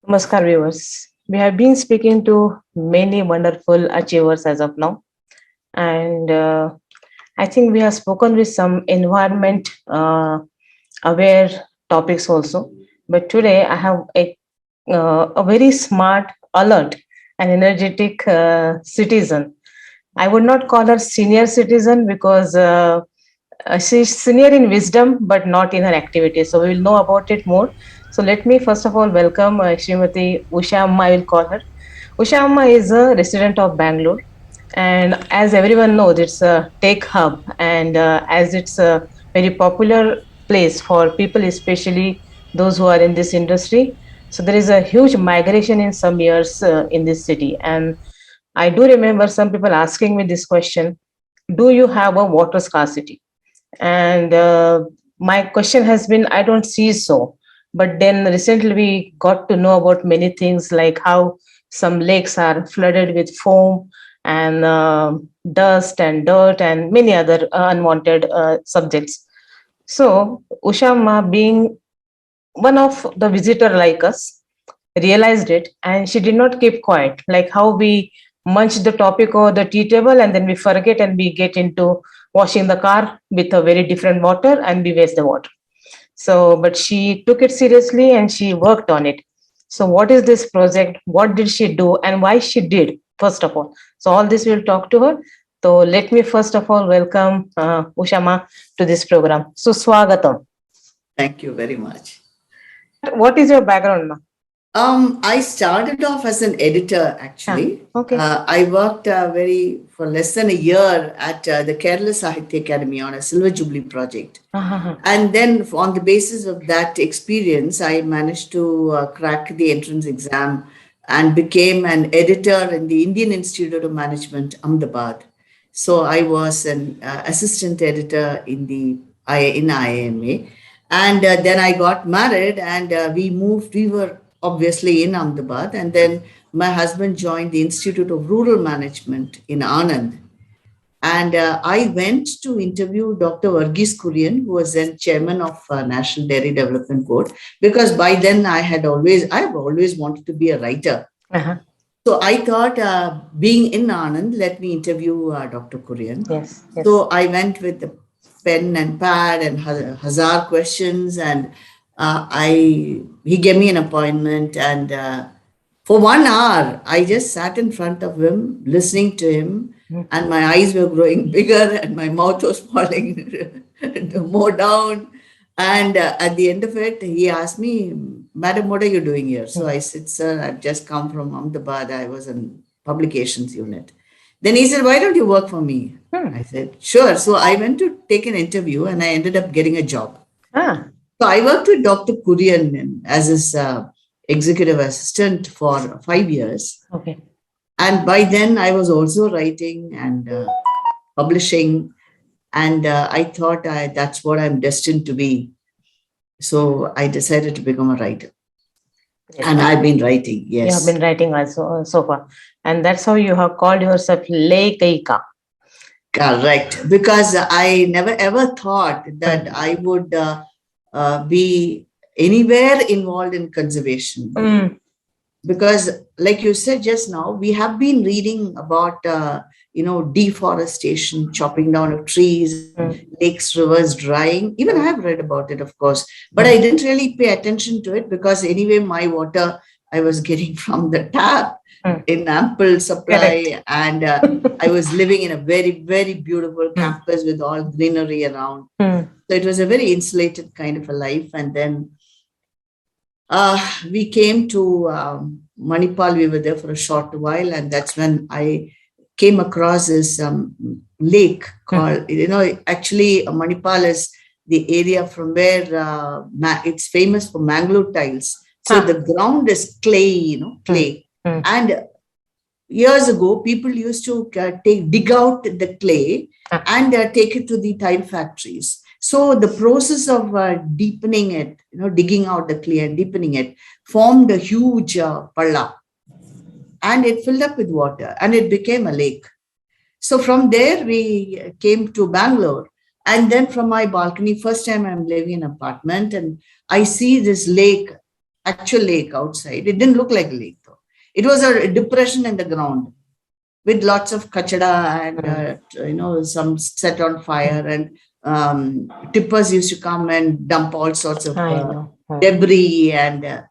Namaskar, viewers. We have been speaking to many wonderful achievers as of now, and I think we have spoken with some environment aware topics also. But today I have a very smart, alert, and energetic citizen. I would not call her senior citizen because she's senior in wisdom, but not in her activities. So we will know about it more. So let me first of all welcome Srimati Usha Amma, I will call her. Usha Amma is a resident of Bangalore. And as everyone knows, it's a tech hub. And as it's a very popular place for people, especially those who are in this industry. So there is a huge migration in some years in this city. And I do remember some people asking me this question: do you have a water scarcity? And my question has been, I don't see so. But then recently we got to know about many things, like how some lakes are flooded with foam and dust and dirt and many other unwanted subjects. So Ushama, being one of the visitor like us, realized it, and she did not keep quiet, like how we munch the topic over the tea table and then we forget and we get into washing the car with a very different water and we waste the water. So but she took it seriously and she worked on it. So what is this project, what did she do, and why she did, first of all? So all this we'll talk to her. So let me first of all welcome Ushama to this program. So swagatam. Thank you very much. What is your background now? I started off as an editor actually. Okay. I worked for less than a year at the Kerala Sahitya Academy on a Silver Jubilee project. And then on the basis of that experience, I managed to crack the entrance exam and became an editor in the Indian Institute of Management, Ahmedabad. So I was an assistant editor in IAMA. And then I got married and we moved. We were obviously in Ahmedabad. And then my husband joined the Institute of Rural Management in Anand. And I went to interview Dr. Kurian, who was then chairman of National Dairy Development Board, because by then I have always wanted to be a writer. So I thought, being in Anand, let me interview Dr. Kurian. Yes. So I went with the pen and pad and haphazard questions, and he gave me an appointment, and for 1 hour I just sat in front of him listening to him, and my eyes were growing bigger and my mouth was falling more down. And at the end of it, he asked me, "Madam, what are you doing here?" So I said, "Sir, I've just come from Ahmedabad. I was in publications unit." Then he said, "Why don't you work for me?" I said, "Sure." So I went to take an interview and I ended up getting a job. So I worked with Dr. Kurian as his executive assistant for 5 years. Okay. And by then I was also writing and publishing. And I thought that's what I'm destined to be. So I decided to become a writer. And I've been writing, yes. You have been writing also so far. And that's how you have called yourself Lekaika. Correct. Because I never ever thought that I would be anywhere involved in conservation. Because like you said just now, we have been reading about, deforestation, chopping down of trees, lakes, rivers drying. Even I have read about it, of course, but I didn't really pay attention to it because anyway, my water I was getting from the tap in ample supply. Correct. And I was living in a very, very beautiful campus with all greenery around. So it was a very insulated kind of a life. And then we came to Manipal. We were there for a short while, and that's when I came across this lake called, actually Manipal is the area from where it's famous for Mangalore tiles. So the ground is clay, clay. And years ago, people used to dig out the clay and take it to the tile factories. So the process of deepening it, digging out the clay and deepening it, formed a huge palla. And it filled up with water and it became a lake. So from there, we came to Bangalore. And then from my balcony, first time I'm living in an apartment and I see this lake. actual lake outside. It didn't look like a lake though. It was a depression in the ground with lots of kachada and some set on fire, and tippers used to come and dump all sorts of debris and a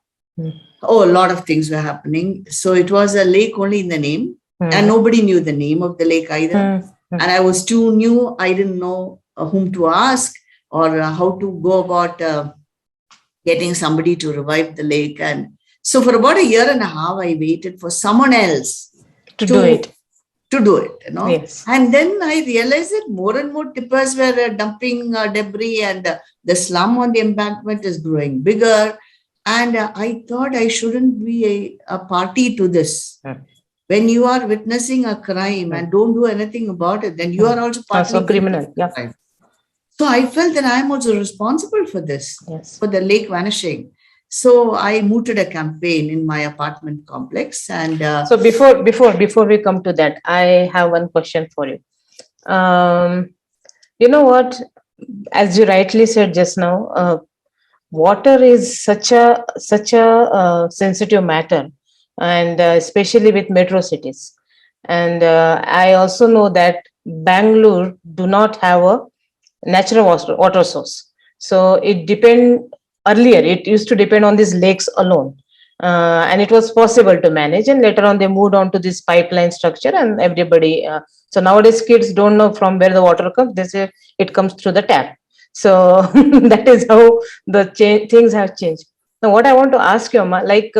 lot of things were happening. So it was a lake only in the name, and nobody knew the name of the lake either. And I was too new. I didn't know whom to ask or how to go about getting somebody to revive the lake. And so for about a year and a half, I waited for someone else to do it. Yes. And then I realized that more and more tippers were dumping debris, and the slum on the embankment is growing bigger. And I thought I shouldn't be a party to this. When you are witnessing a crime and don't do anything about it, then you are also partly criminal. Yeah. Crime. So I felt that I am also responsible for this, for the lake vanishing. So I mooted a campaign in my apartment complex. And so before we come to that, I have one question for you. You know what? As you rightly said just now, water is such a sensitive matter, and especially with metro cities. And I also know that Bangalore do not have a natural water source. So it earlier it used to depend on these lakes alone, and it was possible to manage. And later on they moved on to this pipeline structure, and everybody. So nowadays kids don't know from where the water comes. They say it comes through the tap. So that is how the things have changed. Now, what I want to ask you, Amma, like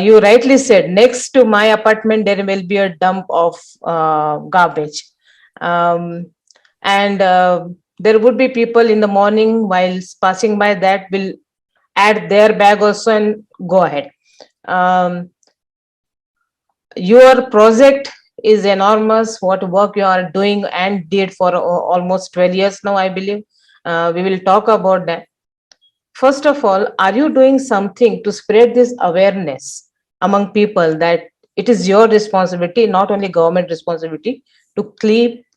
you rightly said, next to my apartment there will be a dump of garbage, and there would be people in the morning while passing by that will add their bag also and go ahead. Your project is enormous. What work you are doing and did for almost 12 years now, I believe. We will talk about that. First of all, are you doing something to spread this awareness among people that it is your responsibility, not only government responsibility, to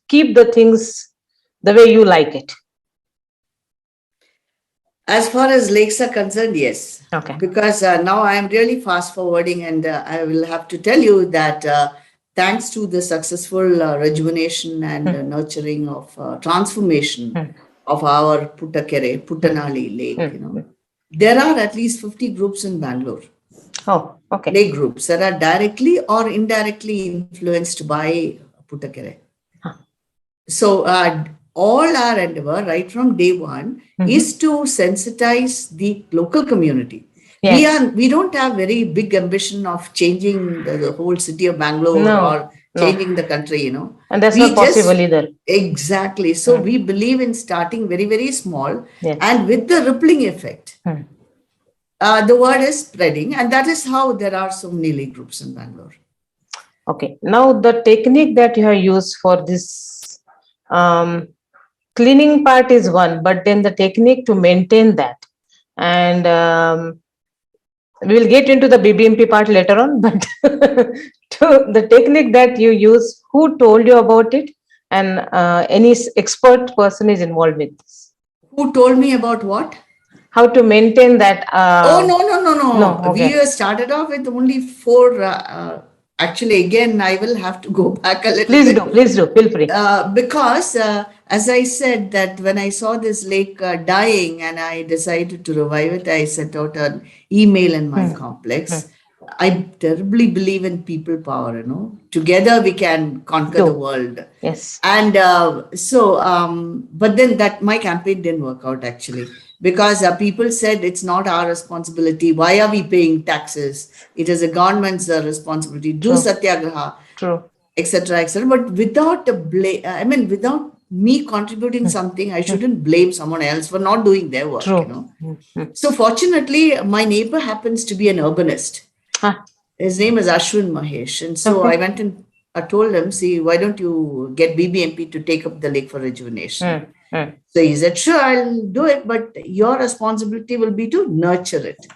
keep the things the way you like it? As far as lakes are concerned, yes. Okay. Because now I am really fast forwarding, and I will have to tell you that thanks to the successful rejuvenation and nurturing of transformation of our Puttanali lake, there are at least 50 groups in Bangalore. Oh, okay. Lake groups that are directly or indirectly influenced by Puttakere. So all our endeavor right from day one is to sensitize the local community. Yes. We don't have very big ambition of changing the whole city of Bangalore or changing the country, And that's not possible either. Exactly. So we believe in starting very, very small, and with the rippling effect. The word is spreading, and that is how there are so many lake groups in Bangalore. Okay. Now, the technique that you have used for this cleaning part is one, but then the technique to maintain that. And we will get into the BBMP part later on, but the technique that you use, who told you about it? And any expert person is involved with this. Who told me about what? How to maintain that? No. Okay. We started off with only 4. Actually, again, I will have to go back a little bit. Please do. Feel free. Because, as I said, that when I saw this lake dying and I decided to revive it, I sent out an email in my complex. I terribly believe in people power, Together we can conquer the world. Yes. And but then my campaign didn't work out actually. Because people said it's not our responsibility. Why are we paying taxes? It is a government's responsibility. Do satyagraha, etc., etc. But without without me contributing something, I shouldn't blame someone else for not doing their work. So fortunately, my neighbor happens to be an urbanist. His name is Ashwin Mahesh, and so I went and I told him, "See, why don't you get BBMP to take up the lake for rejuvenation?" So he said, "Sure, I'll do it, but your responsibility will be to nurture it."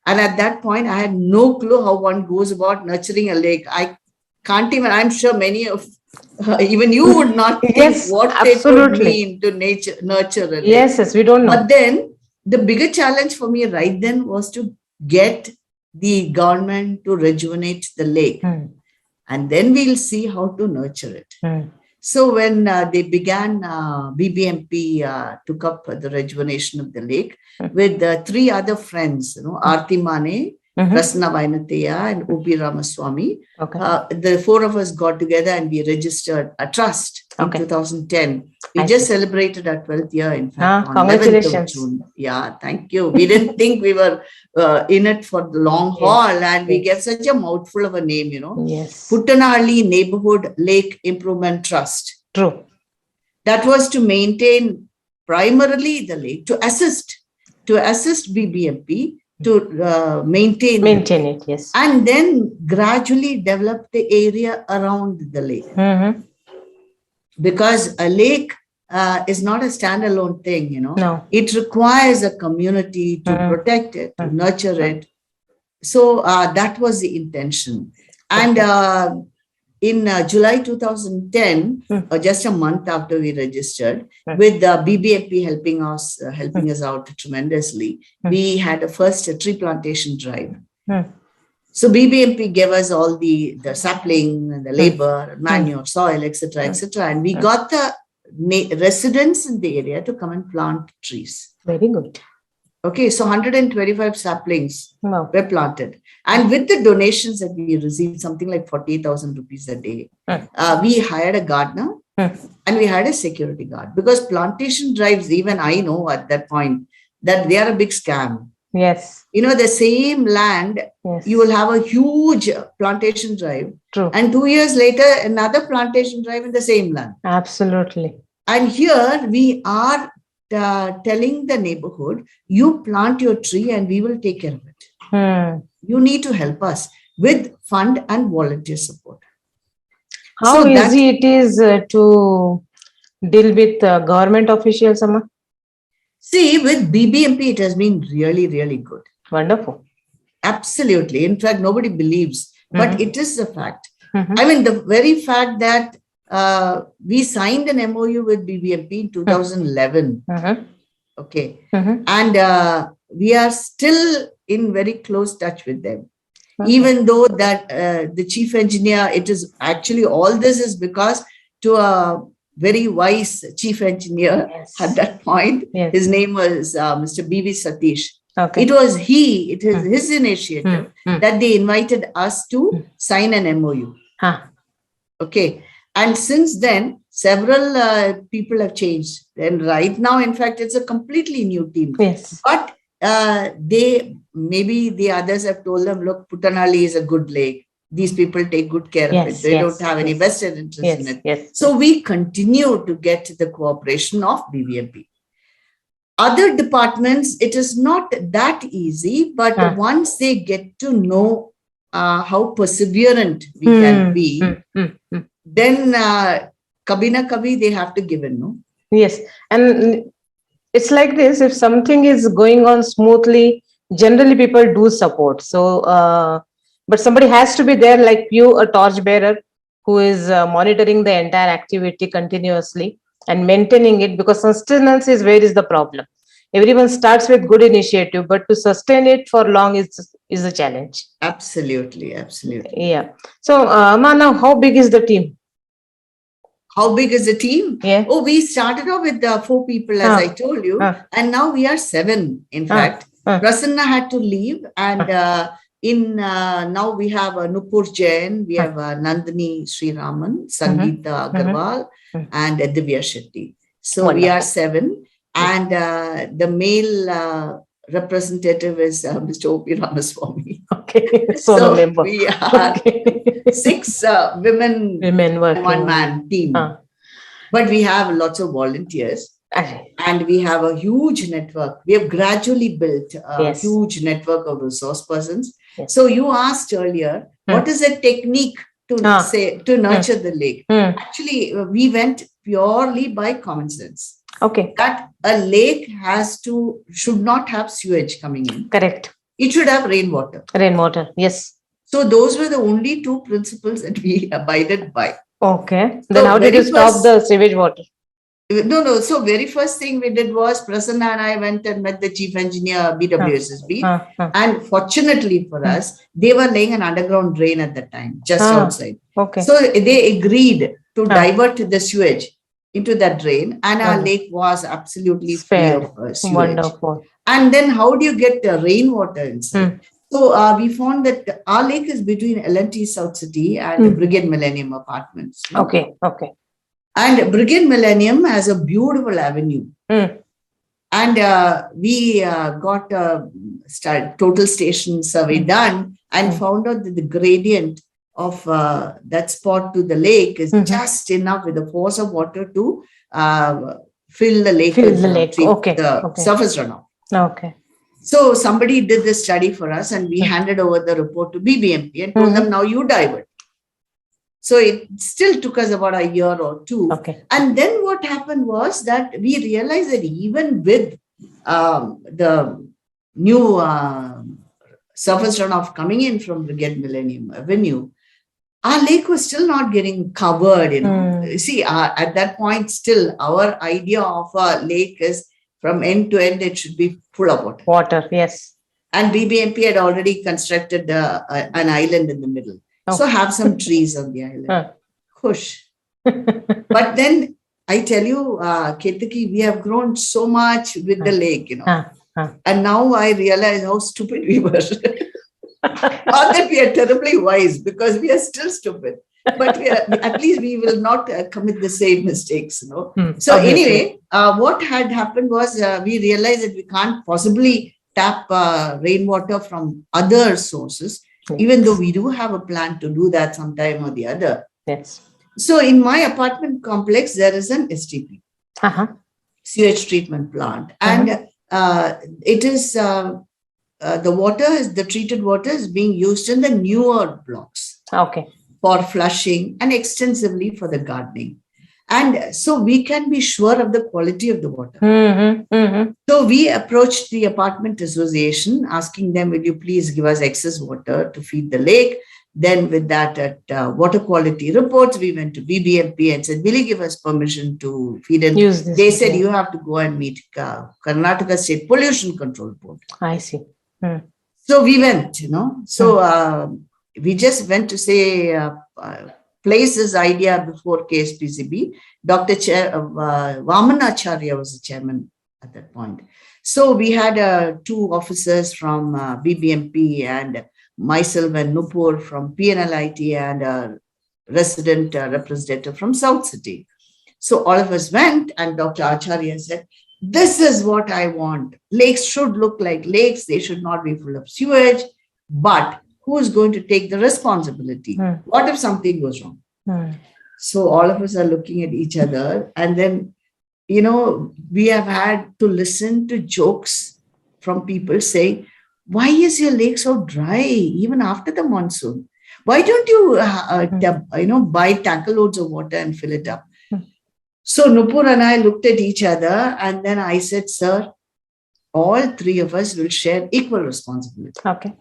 And at that point, I had no clue how one goes about nurturing a lake. I can't even, I'm sure many of, even you would not think what it would mean to nurture a lake. Yes, we don't know. But then the bigger challenge for me right then was to get the government to rejuvenate the lake. And then we'll see how to nurture it. So when they began, BBMP took up the rejuvenation of the lake with 3 other friends, Aarti Mane, Prasanna Vainathaya and O.P. Ramaswamy. The 4 of us got together and we registered a trust in 2010. We just celebrated our 12th year, in fact, on 11th of June. Yeah, thank you. We didn't think we were in it for the long haul, and we gave such a mouthful of a name, Puttanalli Neighborhood Lake Improvement Trust. True. That was to maintain primarily the lake, to assist BBMP to maintain it, yes. And then gradually develop the area around the lake. Because a lake is not a standalone thing, No. It requires a community to protect it, to nurture it. So that was the intention. And in July 2010, just a month after we registered, with the BBMP helping us out tremendously, we had a first tree plantation drive. So BBMP gave us all the sapling, the labor, manure, soil, etc., etc., and we got the residents in the area to come and plant trees. Very good. Okay, so 125 saplings were planted. And with the donations that we received, something like 40,000 rupees a day, we hired a gardener and we had a security guard. Because plantation drives, even I know at that point, that they are a big scam. Yes. The same land, you will have a huge plantation drive. True. And 2 years later, another plantation drive in the same land. Absolutely. And here we are telling the neighborhood, you plant your tree and we will take care of it. You need to help us with fund and volunteer support. How easy it is to deal with government officials, Amma? See, with BBMP, it has been really, really good. Wonderful. Absolutely. In fact, nobody believes, but it is a fact. I mean, the very fact that we signed an MOU with BBMP in 2011. Okay. And we are still in very close touch with them. Even though that the chief engineer, it is actually all this is because to a very wise chief engineer at that point, his name was Mr. B.V. Satish. It was his initiative that they invited us to sign an MOU. Okay. And since then, several people have changed. And right now, in fact, it's a completely new team. But maybe the others have told them, look, Puttanalli is a good lake. These people take good care of it. They don't have any vested interest in it. So we continue to get the cooperation of BBMP. Other departments, it is not that easy, but once they get to know how perseverant we can be, then kabhi na kabhi they have to give in, no? Yes. And it's like this, if something is going on smoothly, generally people do support. So, but somebody has to be there like you, a torchbearer, who is monitoring the entire activity continuously and maintaining it, because sustenance is where is the problem. Everyone starts with good initiative, but to sustain it for long is a challenge. Absolutely, absolutely. Yeah. So, now how big is the team? How big is the team? Oh, we started off with 4 people, as I told you, and now we are 7. In fact, Prasanna had to leave, and now we have Nupur Jain, we have Nandini Sriraman, Sangeeta Agarwal, and Divya Shetty. So we are 7. And the male representative is Mr. O.P. Ramaswamy. Okay. So we are 6 women and 1 man team. But we have lots of volunteers. And we have a huge network. We have gradually built a huge network of resource persons. So you asked earlier, what is a technique to nurture the lake? Actually, we went purely by common sense. Okay. That a lake should not have sewage coming in. Correct. It should have rainwater. Rainwater, yes. So those were the only 2 principles that we abided by. Okay. Then how did you stop the sewage water? No. So very first thing we did was Prasanna and I went and met the chief engineer BWSSB. And fortunately for us, they were laying an underground drain at that time, just outside. Okay. So they agreed to divert the sewage into that drain, and our lake was absolutely free of sewage. Wonderful. And then how do you get rainwater inside? So we found that our lake is between L&T South City and Brigade Millennium Apartments. Okay. And Brigade Millennium has a beautiful avenue. And we got a total station survey done and found out that the gradient of that spot to the lake is just enough with the force of water to fill the lake with the surface runoff. Okay. So somebody did this study for us, and we handed over the report to BBMP and told them, now you divert. So it still took us about a year or two. Okay. And then what happened was that we realized that even with the new surface runoff coming in from Brigade Millennium Avenue, our lake was still not getting covered. See, at that point, still our idea of a lake is from end to end, it should be full of water. Water, yes. And BBMP had already constructed an island in the middle. So have some trees on the island. Hush. But then I tell you, Ketaki, we have grown so much with the lake, And now I realize how stupid we were. Not that we are terribly wise, because we are still stupid. But at least we will not commit the same mistakes, So anyway, what had happened was we realized that we can't possibly tap rainwater from other sources, even though we do have a plan to do that sometime or the other. Yes. So in my apartment complex, there is an STP, sewage treatment plant. And it is, the treated water is being used in the newer blocks. Okay. For flushing and extensively for the gardening. And so we can be sure of the quality of the water. So we approached the apartment association, asking them, will you please give us excess water to feed the lake? Then with that, at water quality reports, we went to BBMP and said, will you give us permission to feed in? They said, you have to go and meet Karnataka State Pollution Control Board. I see. So we went, So we just went to say, place this idea before KSPCB. Dr. Vamanacharya was the chairman at that point. So we had two officers from BBMP and myself and Nupur from PNLIT and a resident representative from South City. So all of us went, and Dr. Acharya said, this is what I want. Lakes should look like lakes. They should not be full of sewage. But who is going to take the responsibility? What if something goes wrong? So all of us are looking at each other. And then, we have had to listen to jokes from people saying, why is your lake so dry even after the monsoon? Why don't you, buy tanker loads of water and fill it up? So Nupur and I looked at each other, and then I said, sir, all three of us will share equal responsibility. Okay.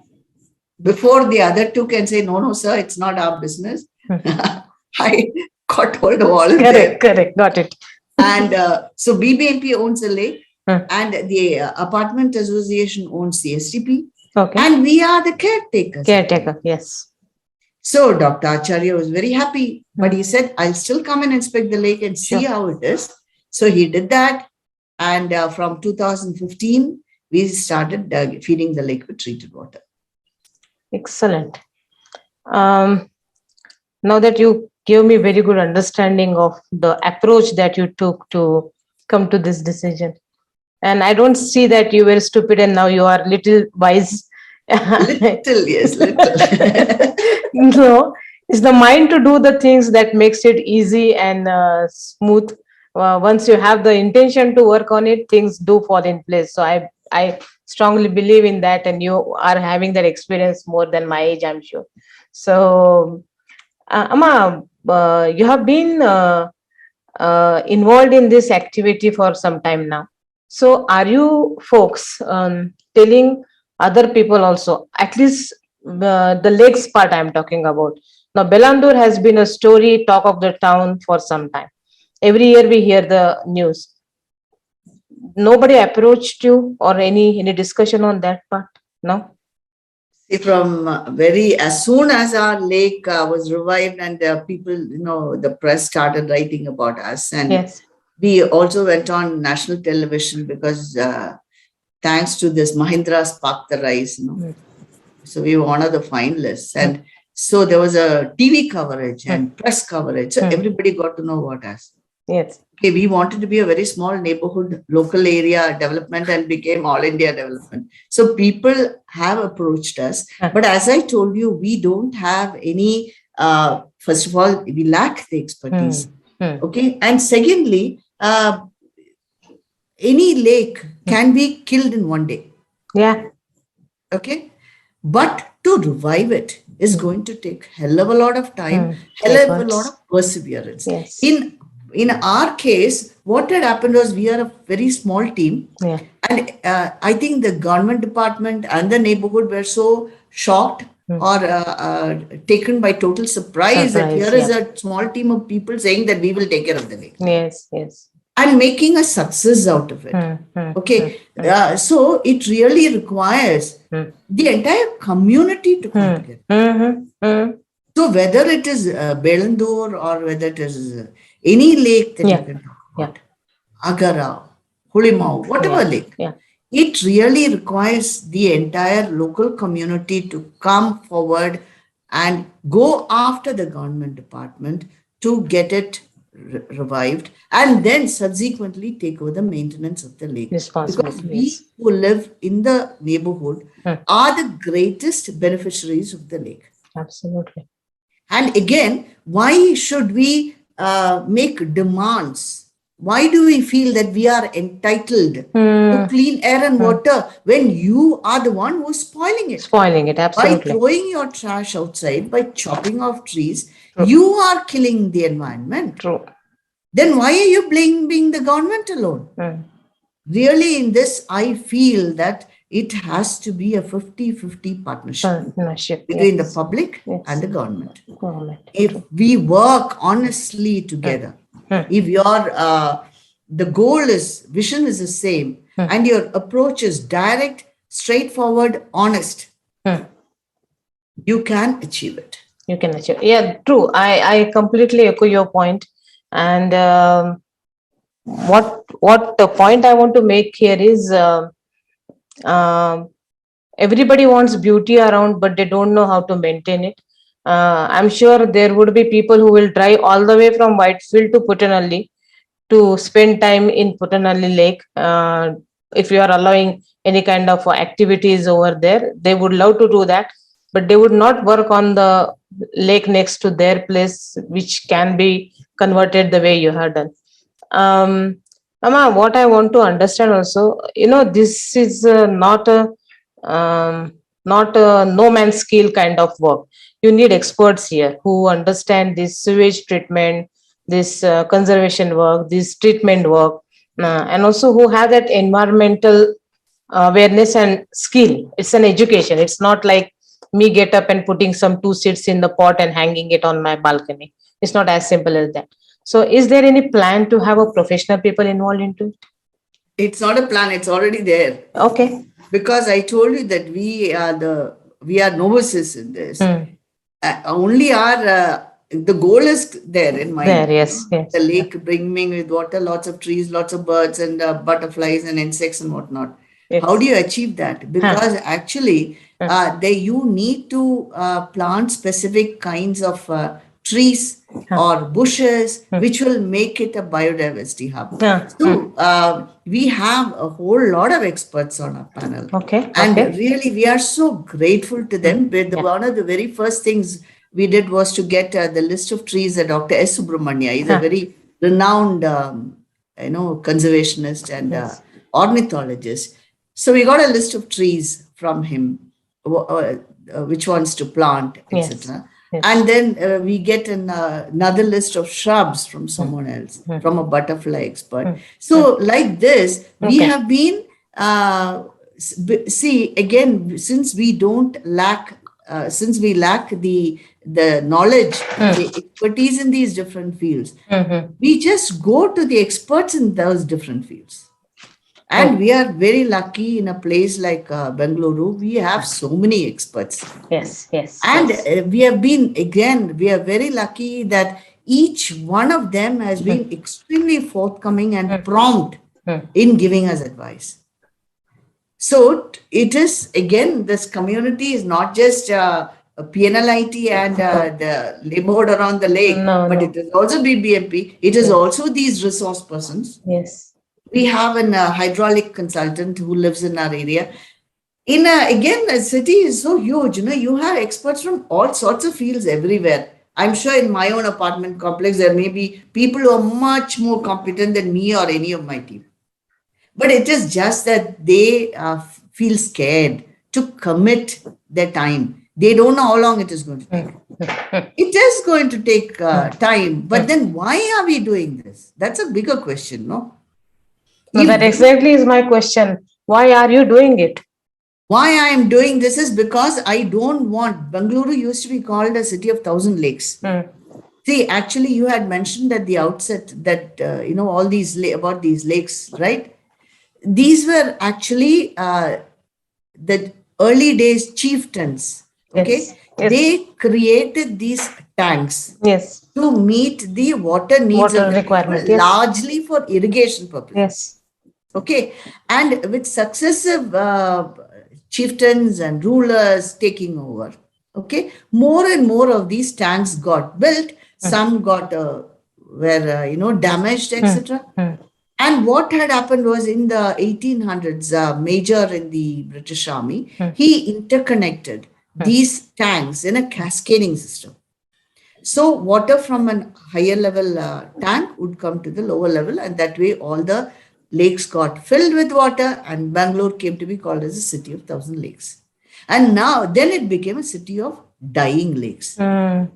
Before the other two can say, no, sir, it's not our business. I got hold of all of them. Correct. Got it. And so BBMP owns the lake, and the apartment association owns the STP. Okay. And we are the caretakers. Caretaker, yes. So Dr. Acharya was very happy, but he said, I'll still come and inspect the lake and see how it is. So he did that. And from 2015, we started feeding the lake with treated water. Excellent. Now that you gave me very good understanding of the approach that you took to come to this decision. And I don't see that you were stupid and now you are little wise. Little, yes, little. No, it's the mind to do the things that makes it easy and smooth. Once you have the intention to work on it, things do fall in place. So I strongly believe in that, and you are having that experience more than my age, I'm sure. So, Amma, you have been involved in this activity for some time now. So, are you folks telling other people also, at least the lakes part I'm talking about? Now, Belandur has been a story, talk of the town for some time. Every year we hear the news. Nobody approached you or any discussion on that part? No? See, from as soon as our lake was revived and people, the press started writing about us, and Yes. we also went on national television because thanks to this Mahindra Spark the Rise, so we were one of the finalists. And so there was a TV coverage and press coverage. So everybody got to know about us. Yes. Okay, we wanted to be a very small neighborhood, local area development and became all India development. So people have approached us. But as I told you, we don't have any, first of all, we lack the expertise. Okay. And secondly, any lake can be killed in one day. Yeah. Okay. But to revive it is going to take hell of a lot of time, hell of a lot of perseverance. Yes. In our case, what had happened was we are a very small team. Yeah. And I think the government department and the neighborhood were so shocked or taken by total surprise that here is a small team of people saying that we will take care of the lake. Yes, yes. And making a success out of it. Okay. So it really requires the entire community to come together. So whether it is Belandur or whether it is any lake that you can talk about, Agara, Hulimau, whatever lake, it really requires the entire local community to come forward and go after the government department to get it revived and then subsequently take over the maintenance of the lake. Because we who live in the neighborhood are the greatest beneficiaries of the lake. Absolutely. And again, why should we make demands? Why do we feel that we are entitled to clean air and water when you are the one who is spoiling it? Spoiling it, absolutely. By throwing your trash outside, by chopping off trees, you are killing the environment. True. Then why are you blaming the government alone? Really, in this, I feel that it has to be a 50-50 partnership between the public and the government. If we work honestly together, if your the vision is the same, and your approach is direct, straightforward, honest, you can achieve it. You can achieve. Yeah, true. I completely echo your point. And what the point I want to make here is everybody wants beauty around, but they don't know how to maintain it. I'm sure there would be people who will drive all the way from Whitefield to Puttanalli to spend time in Puttanalli Lake. If you are allowing any kind of activities over there, they would love to do that, but they would not work on the lake next to their place, which can be converted the way you have done. Amma, what I want to understand also, this is not a no man's skill kind of work. You need experts here who understand this sewage treatment, this conservation work, this treatment work, and also who have that environmental awareness and skill. It's an education. It's not like me get up and putting some 2 seeds in the pot and hanging it on my balcony. It's not as simple as that. So is there any plan to have a professional people involved into it? It's not a plan. It's already there. Okay. Because I told you that we are novices in this. Only the goal is there in mind. There, yes. The lake brimming with water, lots of trees, lots of birds and butterflies and insects and whatnot. Yes. How do you achieve that? Because actually, you need to plant specific kinds of trees or bushes, which will make it a biodiversity hub. So we have a whole lot of experts on our panel. And really, we are so grateful to them. One of the very first things we did was to get the list of trees that Dr. S. Subramania. He's a very renowned, conservationist and ornithologist. So we got a list of trees from him, which ones to plant, etc. Yes. And then we get another list of shrubs from someone else, from a butterfly expert. So like this, we have been, see, again, since we don't lack since we lack the knowledge, the expertise in these different fields, we just go to the experts in those different fields. And we are very lucky in a place like Bangalore. We have so many experts. Yes, yes. And yes. we have been, again, we are very lucky that each one of them has been extremely forthcoming and prompt in giving us advice. So it is, again, this community is not just a PNLIT and the neighborhood around the lake, but it is also BBMP. It is also these resource persons. Yes. We have an hydraulic consultant who lives in our area. Again, the city is so huge. You have experts from all sorts of fields everywhere. I'm sure in my own apartment complex, there may be people who are much more competent than me or any of my team. But it is just that they feel scared to commit their time. They don't know how long it is going to take. It is going to take time. But then why are we doing this? That's a bigger question, no? No, that exactly is my question. Why are you doing it? Why I am doing this is because I don't want, Bangalore used to be called a city of 1,000 lakes. See, actually, you had mentioned at the outset that, all these, about these lakes, right? These were actually the early days chieftains, okay? Yes. Yes. They created these tanks to meet the water needs of the requirement, people, largely for irrigation purposes. Yes. Okay, and with successive chieftains and rulers taking over, okay, more and more of these tanks got built. Some got were damaged, etc. And what had happened was in the 1800s, major in the British Army, he interconnected these tanks in a cascading system. So water from a higher level tank would come to the lower level, and that way all the lakes got filled with water, and Bangalore came to be called as a city of 1,000 lakes. And then it became a city of dying lakes,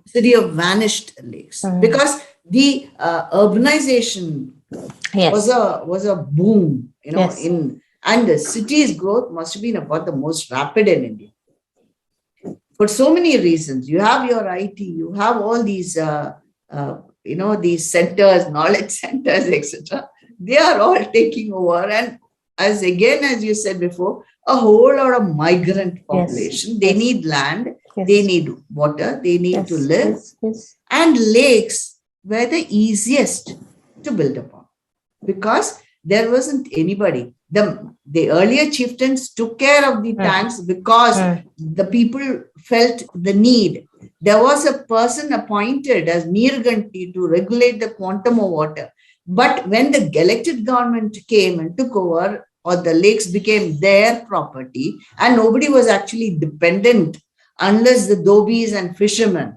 city of vanished lakes, because the urbanization was a boom, and the city's growth must have been about the most rapid in India. For so many reasons. You have your IT, you have all these, these centers, knowledge centers, etc. They are all taking over. And as you said before, a whole lot of migrant population. They need land, they need water, they need to live. And lakes were the easiest to build upon because there wasn't anybody. The earlier chieftains took care of the tanks because the people felt the need. There was a person appointed as Neerganti to regulate the quantum of water. But when the elected government came and took over, or the lakes became their property, and nobody was actually dependent unless the dhobis and fishermen.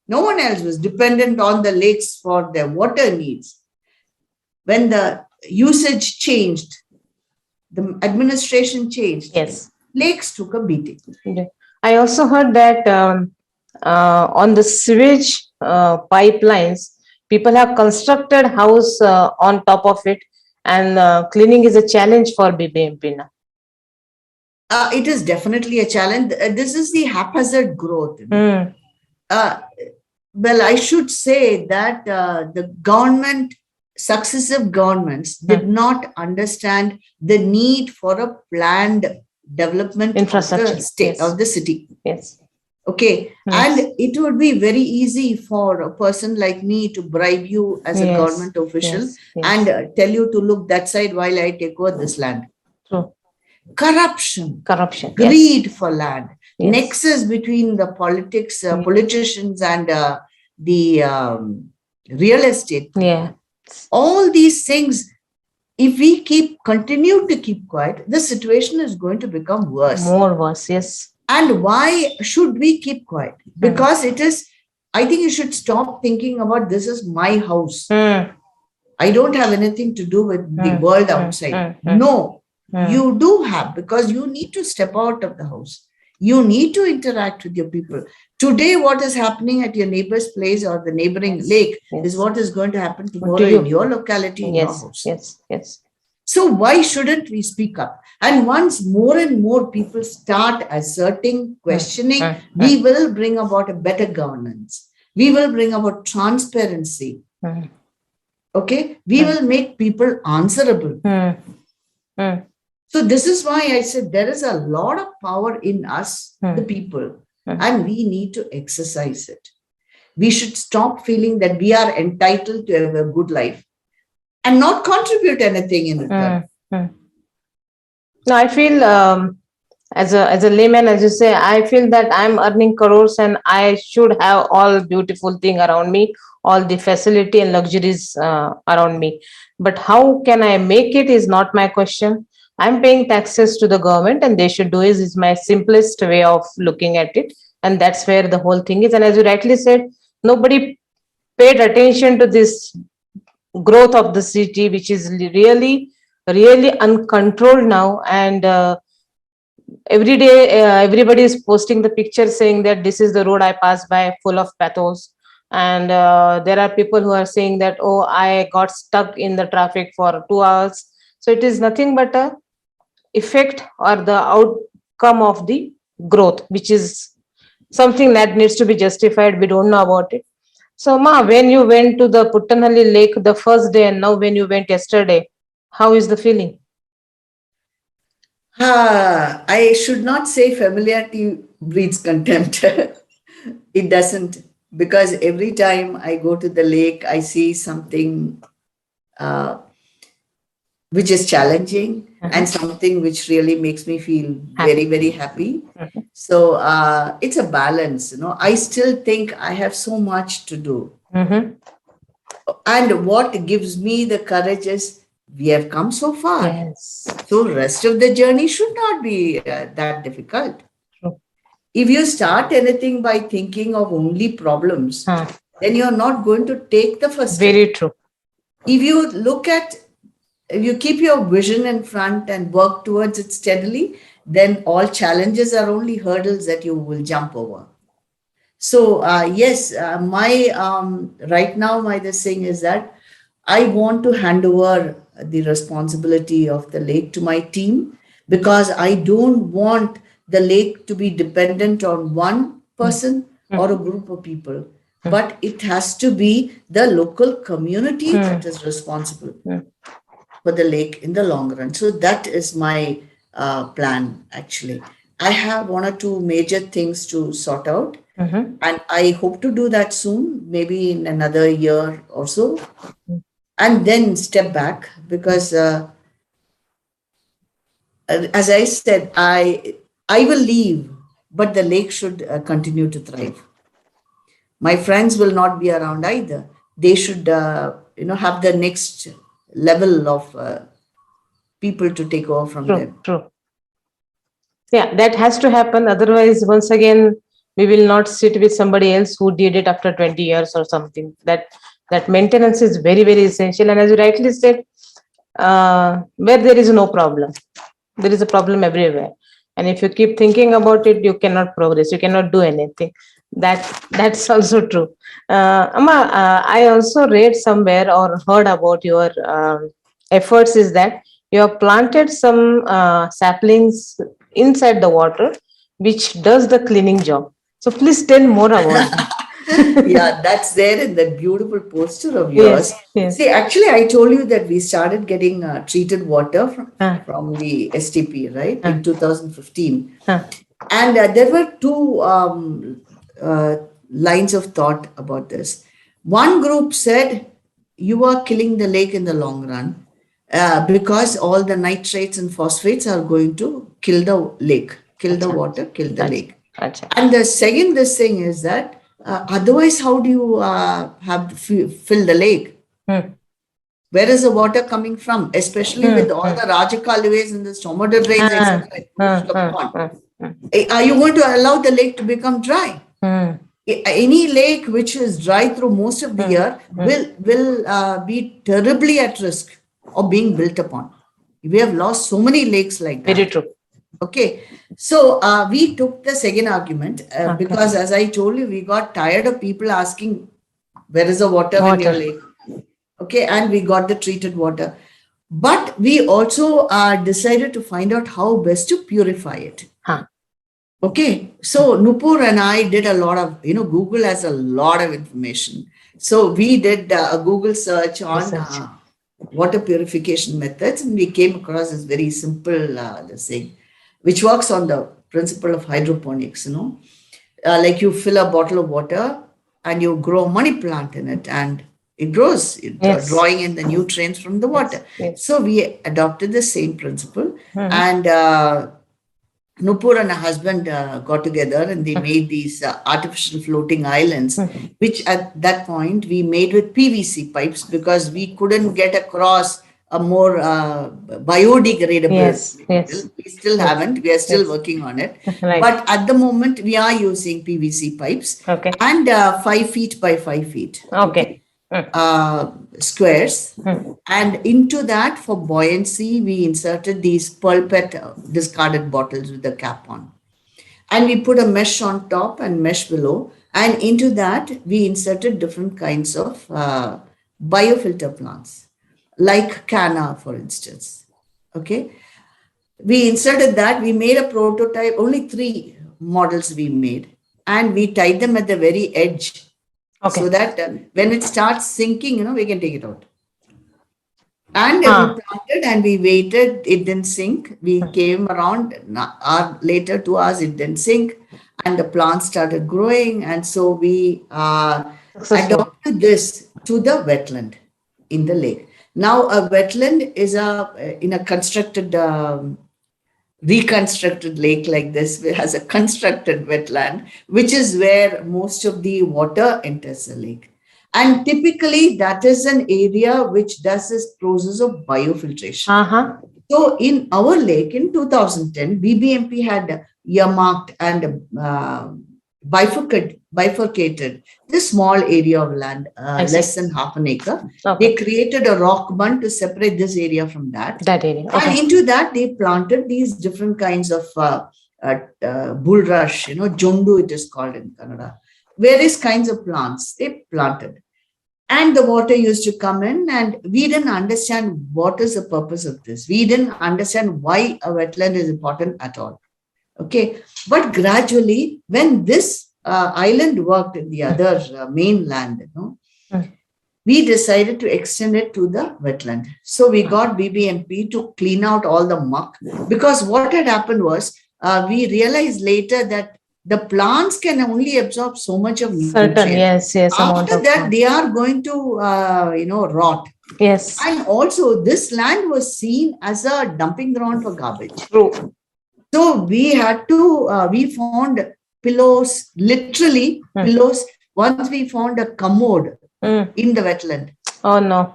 No one else was dependent on the lakes for their water needs. When the usage changed, the administration changed. Lakes took a beating. I also heard that on the sewage pipelines, people have constructed house on top of it, and cleaning is a challenge for BBMP now. It is definitely a challenge. This is the haphazard growth. Well, I should say that the government, successive governments did not understand the need for a planned development infrastructure of the city. Okay. And it would be very easy for a person like me to bribe you as a government official and tell you to look that side while I take over this land. Corruption, greed for land, nexus between the politicians and the real estate. All these things, if we continue to keep quiet, the situation is going to become worse. More worse, And why should we keep quiet? Because I think you should stop thinking about this is my house. I don't have anything to do with the world outside. No, you do have, because you need to step out of the house. You need to interact with your people. Today, what is happening at your neighbor's place or the neighboring lake is what is going to happen tomorrow in your locality, in your house. So why shouldn't we speak up? And once more and more people start asserting, questioning, we will bring about a better governance. We will bring about transparency. Okay, we will make people answerable. So this is why I said there is a lot of power in us, the people, and we need to exercise it. We should stop feeling that we are entitled to have a good life and not contribute anything in return. No, I feel as a layman, as you say, I feel that I'm earning crores and I should have all beautiful thing around me, all the facility and luxuries around me. But how can I make it is not my question. I'm paying taxes to the government and they should do is my simplest way of looking at it. And that's where the whole thing is. And as you rightly said, nobody paid attention to this growth of the city, which is really uncontrolled now. And every day, everybody is posting the picture saying that this is the road I passed by, full of pathos. And there are people who are saying that, oh, I got stuck in the traffic for 2 hours. So it is nothing but a effect or the outcome of the growth, which is something that needs to be justified. We don't know about it. So, Ma, when you went to the Puttanhalli Lake the first day and now when you went yesterday, how is the feeling? I should not say familiarity breeds contempt. It doesn't, because every time I go to the lake, I see something which is challenging and something which really makes me feel very, very happy. So it's a balance, I still think I have so much to do. And what gives me the courage is we have come so far. Yes. So rest of the journey should not be that difficult. If you start anything by thinking of only problems, then you're not going to take the first step. Very true. If you keep your vision in front and work towards it steadily, then all challenges are only hurdles that you will jump over. So yes, my right now my this thing is that I want to hand over the responsibility of the lake to my team, because I don't want the lake to be dependent on one person or a group of people, but it has to be the local community that is responsible for the lake in the long run. So that is my plan, actually. I have one or two major things to sort out, and I hope to do that soon, maybe in another year or so, and then step back, because as I said, I will leave, but the lake should continue to thrive. My friends will not be around either. They should have the next level of people to take over from them. True. Yeah, that has to happen. Otherwise, once again, we will not sit with somebody else who did it after 20 years or something. That maintenance is very, very essential. And as you rightly said, where there is no problem, there is a problem everywhere. And if you keep thinking about it, you cannot progress. You cannot do anything. That's also true. Amma, I also read somewhere or heard about your efforts is that you have planted some saplings inside the water, which does the cleaning job. So please tell more about that. Yeah, that's there in that beautiful poster of yours. Yes. See, actually, I told you that we started getting treated water from the STP, right, in 2015. And there were two lines of thought about this. One group said, you are killing the lake in the long run because all the nitrates and phosphates are going to kill the lake, kill the water, kill the lake. And the second this thing is that otherwise, how do you fill the lake? Where is the water coming from? Especially with all the Rajagopalan and the stormwater drains, etc. Are you going to allow the lake to become dry? Any lake which is dry through most of the year will be terribly at risk of being built upon. We have lost so many lakes like that. Very true. Okay, so we took the second argument because, as I told you, we got tired of people asking, where is the water in your lake? Okay, and we got the treated water. But we also decided to find out how best to purify it. Okay, so Nupur and I did a lot of, Google has a lot of information. So we did a Google search on water purification methods, and we came across this very simple this thing, which works on the principle of hydroponics. Like you fill a bottle of water and you grow a money plant in it, and it grows, drawing in the nutrients from the water. So we adopted the same principle, and Nupur and her husband got together and they made these artificial floating islands, which at that point we made with PVC pipes because we couldn't get across a more biodegradable material. We still haven't. We are still working on it. But at the moment, we are using PVC pipes and 5 feet by 5 feet. Squares, and into that, for buoyancy, we inserted these pulpet discarded bottles with the cap on, and we put a mesh on top and mesh below, and into that we inserted different kinds of biofilter plants like canna, for instance. Okay, we inserted that. We made a prototype, only 3 models we made, and we tied them at the very edge. So that when it starts sinking, we can take it out. And we planted and we waited. It didn't sink. We came around later 2 hours. It didn't sink, and the plant started growing. And so we adopted this to the wetland in the lake. Now a wetland is in a constructed. Reconstructed lake like this has a constructed wetland, which is where most of the water enters the lake. And typically that is an area which does this process of biofiltration. So in our lake in 2010, BBMP had earmarked and bifurcated this small area of land, less than half an acre. They created a rock bund to separate this area from that area. And into that, they planted these different kinds of bulrush, jondu it is called in Kannada. Various kinds of plants they planted. And the water used to come in, and we didn't understand what is the purpose of this. We didn't understand why a wetland is important at all. Okay, but gradually, when this island worked in the other mainland, we decided to extend it to the wetland. So we got BBMP to clean out all the muck, because what had happened was we realized later that the plants can only absorb so much of nutrients. After that, they are going to rot. And also, this land was seen as a dumping ground for garbage. True. So we had to, we found pillows, literally pillows. Once we found a commode in the wetland. Oh no.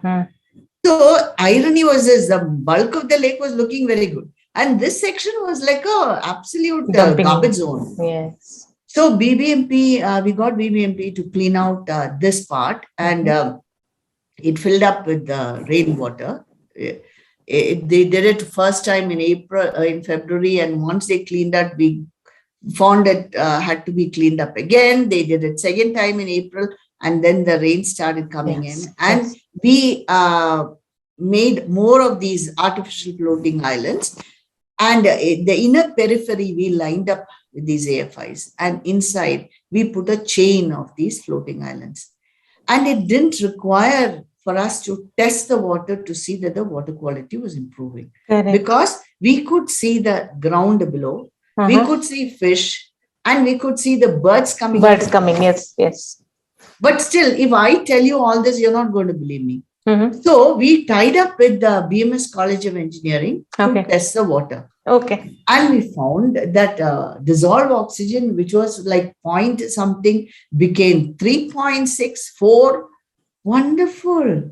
So irony was this, the bulk of the lake was looking very good. And this section was like a absolute garbage zone. Yes. So BBMP, we got BBMP to clean out this part, and it filled up with rainwater. They did it first time in February, and once they cleaned up, we found it had to be cleaned up again. They did it second time in April, and then the rain started coming in, and we made more of these artificial floating islands. And the inner periphery we lined up with these AFIs, and inside we put a chain of these floating islands. And it didn't require for us to test the water to see that the water quality was improving. Because we could see the ground below, we could see fish, and we could see the birds coming. Yes. But still, if I tell you all this, you're not going to believe me. So we tied up with the BMS College of Engineering to test the water. And we found that dissolved oxygen, which was like point something, became 3.64. Wonderful.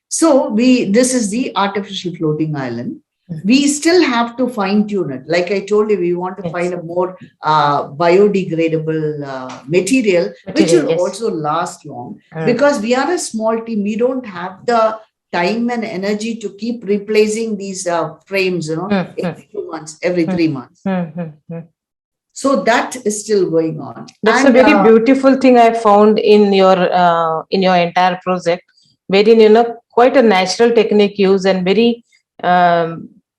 So this is the artificial floating island. We still have to fine tune it. Like I told you, we want to find a more biodegradable material, which will also last long, because we are a small team. We don't have the time and energy to keep replacing these frames, every 2 months, every 3 months. So that is still going on. That's a very beautiful thing I found in your entire project. wherein, quite a natural technique used and very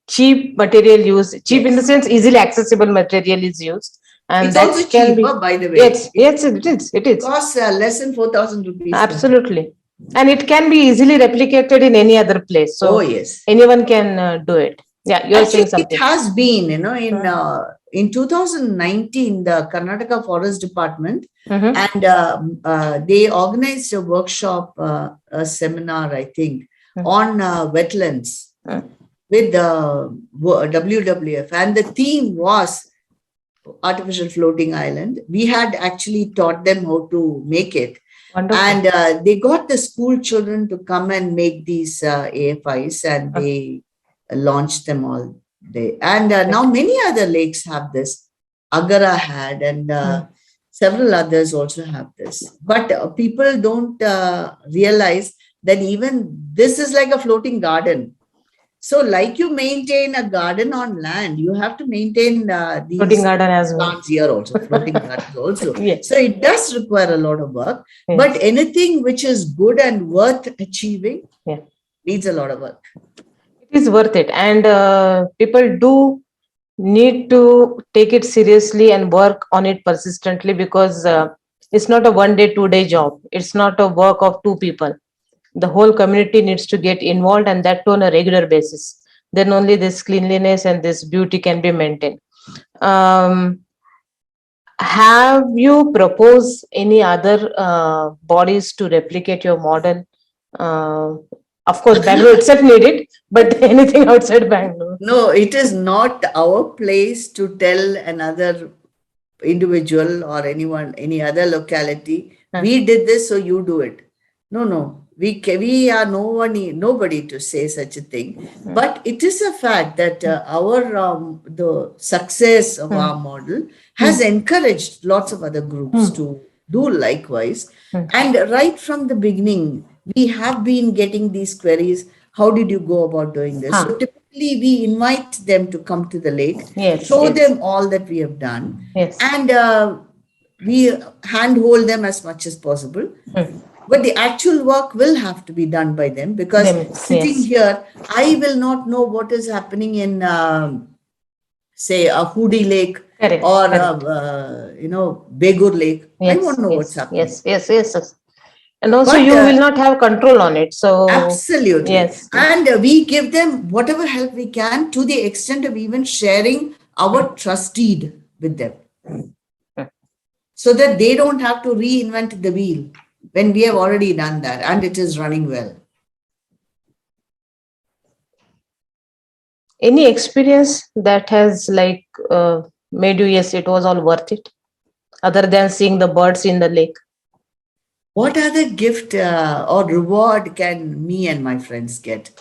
cheap material use. Cheap in the Yes. sense easily accessible material is used, and It's that also can be. cheaper, by the way. Yes, yes, it is. It It is costs less than 4,000 rupees per kilo. absolutely, and it can be easily replicated in any other place. Oh, So yes. anyone can do it. Yeah, you're Actually, saying it something. has been, in 2019, the Karnataka Forest Department, Mm-hmm. and they organized a workshop, a seminar, I think, on wetlands with the WWF, and the theme was artificial floating island. We had actually taught them how to make it. Wonderful. And they got the school children to come and make these AFIs, and they launched them all day. And now many other lakes have this. Agara had, and several others also have this. But people don't realize that even this is like a floating garden. So, like you maintain a garden on land, you have to maintain Floating these garden as well. plants here also, floating gardens also. Yes. So, it does require a lot of work. Yes. But anything which is good and worth achieving Yeah. needs a lot of work. It is worth it, and people do need to take it seriously and work on it persistently, because it's not a 1 day 2 day job. It's not a work of two people. The whole community needs to get involved, and that too on a regular basis. Then only this cleanliness and this beauty can be maintained. um, have you proposed any other bodies to replicate your model? uh, of course Bangalore itself need it, but anything outside Bangalore? No, it is not our place to tell another individual or anyone, any other locality, we did this, so you do it. No. We are nobody to say such a thing. But it is a fact that the success of our model has encouraged lots of other groups to do likewise. And right from the beginning, we have been getting these queries. How did you go about doing this? So typically, we invite them to come to the lake, Yes, show yes. them all that we have done, Yes. and we handhold them as much as possible. But the actual work will have to be done by them, because sitting yes. here, I will not know what is happening in, say, a Hoodi Lake Correct, or, correct. Begur Lake. I Yes, won't know what's yes, happening. yes. And also, But you will not have control on it. So, absolutely. yes. And we give them whatever help we can, to the extent of even sharing our trust deed with them, so that they don't have to reinvent the wheel when we have already done that and it is running well. Any experience that has made you, yes, it was all worth it, other than seeing the birds in the lake? What other gift or reward can me and my friends get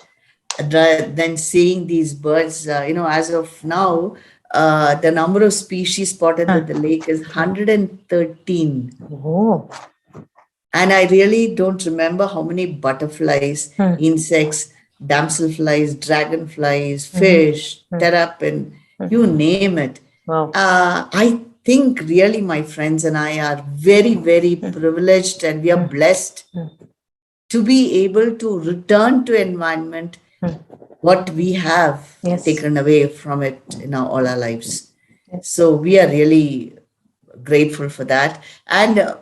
than seeing these birds? As of now, the number of species spotted at the lake is 113. Oh. And I really don't remember how many butterflies, insects, damselflies, dragonflies, fish, terrapin, you name it. Wow. I think really my friends and I are very, very privileged, and we are blessed to be able to return to environment what we have taken away from it in all our lives. So we are really grateful for that. And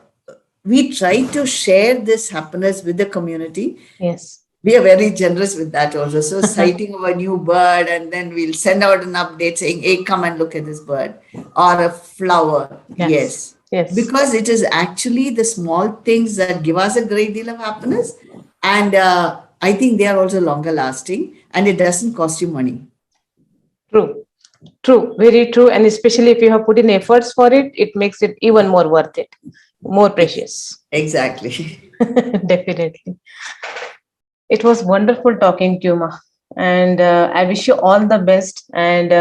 we try to share this happiness with the community. Yes. We are very generous with that also. So sighting of a new bird, and then we'll send out an update saying, hey, come and look at this bird, or a flower. Yes. Because it is actually the small things that give us a great deal of happiness. And I think they are also longer lasting, and it doesn't cost you money. True, very true. And especially if you have put in efforts for it, it makes it even more worth it, more precious. Exactly. Definitely. It was wonderful talking to you, Ma. And I wish you all the best. And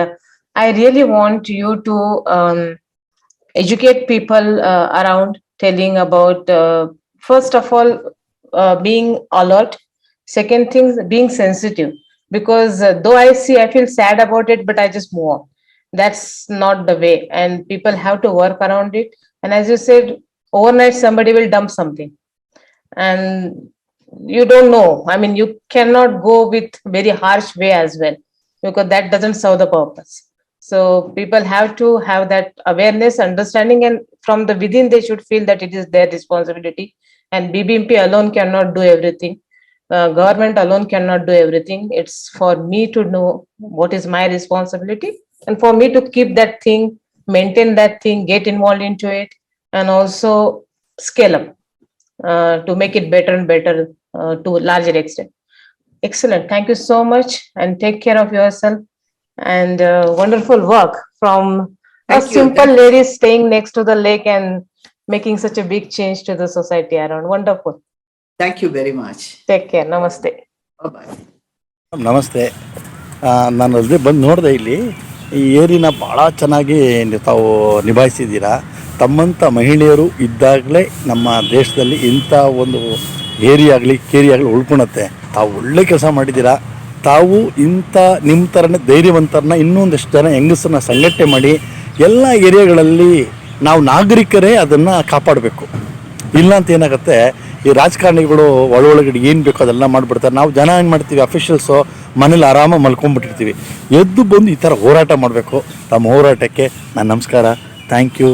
I really want you to educate people around, telling about, first of all, being alert. Second thing, being sensitive. Because though I feel sad about it, but I just move on. That's not the way. And people have to work around it. And as you said, overnight somebody will dump something. And you don't know. I mean, you cannot go with very harsh way as well, because that doesn't serve the purpose. So people have to have that awareness, understanding, and from the within they should feel that it is their responsibility. And BBMP alone cannot do everything. Government alone cannot do everything. It's for me to know what is my responsibility, and for me to keep that thing, maintain that thing, get involved into it, and also scale up to make it better and better to a larger extent. Excellent. Thank you so much, and take care of yourself. And wonderful work from a Thank you. simple lady staying next to the lake and making such a big change to the society around. Wonderful. Thank you very much. Take care. Namaste. Bye-bye. ನಮಸ್ತೆ. ನಾನು ಅಲ್ಲದೆ ಬಂದು ನೋಡಿದೆ, ಇಲ್ಲಿ ಈ ಏರಿನ ಭಾಳ ಚೆನ್ನಾಗಿ ತಾವು ನಿಭಾಯಿಸಿದ್ದೀರಾ. ತಮ್ಮಂಥ ಮಹಿಳೆಯರು ಇದ್ದಾಗಲೇ ನಮ್ಮ ದೇಶದಲ್ಲಿ ಇಂಥ ಒಂದು ಏರಿ ಆಗಲಿ ಕೇರಿ ಆಗಲಿ ಉಳ್ಕೊಳತ್ತೆ. ತಾವು ಒಳ್ಳೆ ಕೆಲಸ ಮಾಡಿದ್ದೀರಾ. ತಾವು ಇಂಥ ನಿಮ್ಮ ಥರನೇ ಧೈರ್ಯವಂತರನ್ನ ಇನ್ನೊಂದಷ್ಟು ಜನ ಹೆಂಗಸರನ್ನ ಸಂಘಟನೆ ಮಾಡಿ ಎಲ್ಲ ಏರಿಯಾಗಳಲ್ಲಿ ನಾವು ನಾಗರಿಕರೇ ಅದನ್ನು ಕಾಪಾಡಬೇಕು. ಇಲ್ಲ ಅಂತ ಏನಾಗುತ್ತೆ, ಈ ರಾಜಕಾರಣಿಗಳು ಒಳಗಡೆ ಏನು ಬೇಕೋ ಅದೆಲ್ಲ ಮಾಡಿಬಿಡ್ತಾರೆ. ನಾವು ಜನ ಏನು ಮಾಡ್ತೀವಿ, ಅಫಿಷಿಯಲ್ಸು ಮನೇಲಿ ಆರಾಮಾಗಿ ಮಲ್ಕೊಂಡ್ಬಿಟ್ಟಿರ್ತೀವಿ. ಎದ್ದು ಬಂದು ಈ ಥರ ಹೋರಾಟ ಮಾಡಬೇಕು. ತಮ್ಮ ಹೋರಾಟಕ್ಕೆ ನಾನು ನಮಸ್ಕಾರ. Thank you.